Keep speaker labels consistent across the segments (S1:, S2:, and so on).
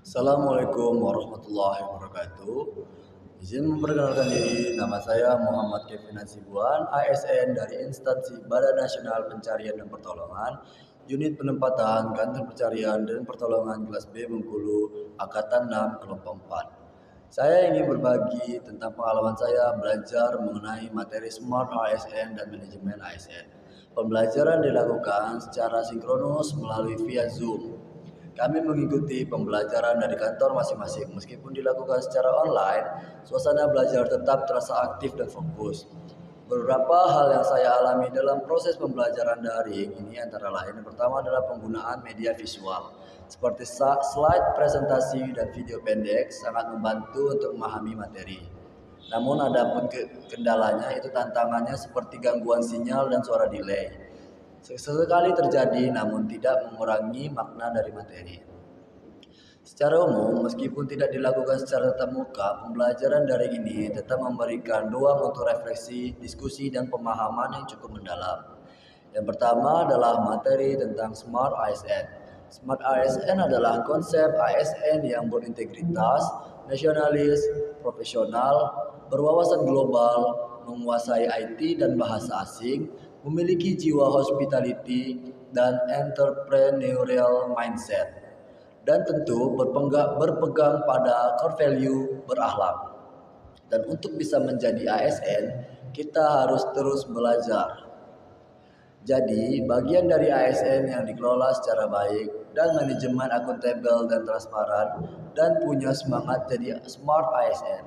S1: Assalamualaikum warahmatullahi wabarakatuh. Izin memperkenalkan diri, nama saya Muhammad Kevin Hasibuan, ASN dari instansi Badan Nasional Pencarian dan Pertolongan, Unit Penempatan Kantor Pencarian dan Pertolongan kelas B Bengkulu, Angkatan 6, Kelompok 4. Saya ingin berbagi tentang pengalaman saya belajar mengenai materi Smart ASN dan Manajemen ASN. Pembelajaran dilakukan secara sinkronus melalui via Zoom. Kami mengikuti pembelajaran dari kantor masing-masing. Meskipun dilakukan secara online, suasana belajar tetap terasa aktif dan fokus. Beberapa hal yang saya alami dalam proses pembelajaran daring ini antara lain yang pertama adalah penggunaan media visual. Seperti slide presentasi dan video pendek sangat membantu untuk memahami materi. Namun ada pun kendalanya itu tantangannya seperti gangguan sinyal dan suara delay. Sesekali terjadi namun tidak mengurangi makna dari materi. Secara umum, meskipun tidak dilakukan secara tatap muka, pembelajaran daring ini tetap memberikan ruang untuk refleksi, diskusi, dan pemahaman yang cukup mendalam. Yang pertama adalah materi tentang Smart ASN. Smart ASN adalah konsep ASN yang berintegritas, nasionalis, profesional, berwawasan global, menguasai IT dan bahasa asing, memiliki jiwa hospitality dan entrepreneurial mindset, dan tentu berpegang pada core value berakhlak. Dan untuk bisa menjadi ASN, kita harus terus belajar. Jadi, bagian dari ASN yang dikelola secara baik dan manajemen akuntabel dan transparan dan punya semangat jadi smart ASN.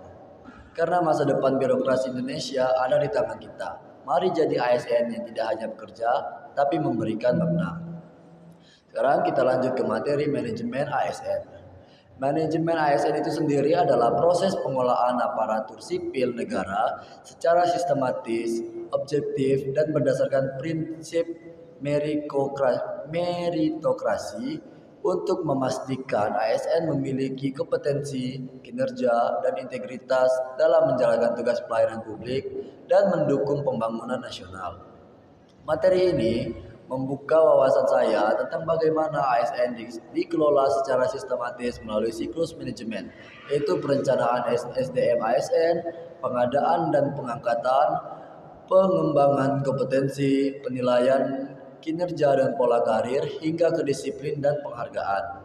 S1: Karena masa depan birokrasi Indonesia ada di tangan kita. Mari jadi ASN yang tidak hanya bekerja, tapi memberikan makna. Sekarang kita lanjut ke materi manajemen ASN. Manajemen ASN itu sendiri adalah proses pengolahan aparatur sipil negara secara sistematis, objektif, dan berdasarkan prinsip meritokrasi untuk memastikan ASN memiliki kompetensi, kinerja, dan integritas dalam menjalankan tugas pelayanan publik dan mendukung pembangunan nasional. Materi ini membuka wawasan saya tentang bagaimana ASN dikelola secara sistematis melalui siklus manajemen, yaitu perencanaan SDM ASN, pengadaan dan pengangkatan, pengembangan kompetensi, penilaian kinerja dan pola karir, hingga kedisiplin dan penghargaan.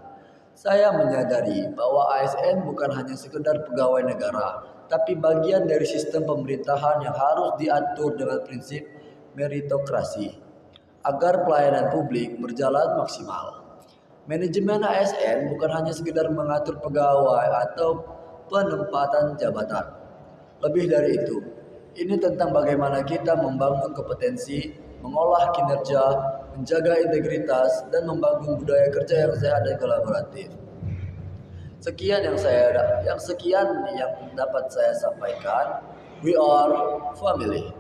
S1: Saya menyadari bahwa ASN bukan hanya sekedar pegawai negara, tapi bagian dari sistem pemerintahan yang harus diatur dengan prinsip meritokrasi agar pelayanan publik berjalan maksimal. Manajemen ASN bukan hanya sekedar mengatur pegawai atau penempatan jabatan. Lebih dari itu, ini tentang bagaimana kita membangun kompetensi, mengolah kinerja, menjaga integritas, dan membangun budaya kerja yang sehat dan kolaboratif. Sekian yang dapat saya sampaikan. We are family.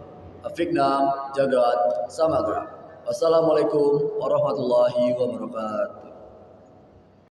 S1: Afiknam Jagat Samagra. Wassalamualaikum warahmatullahi wabarakatuh.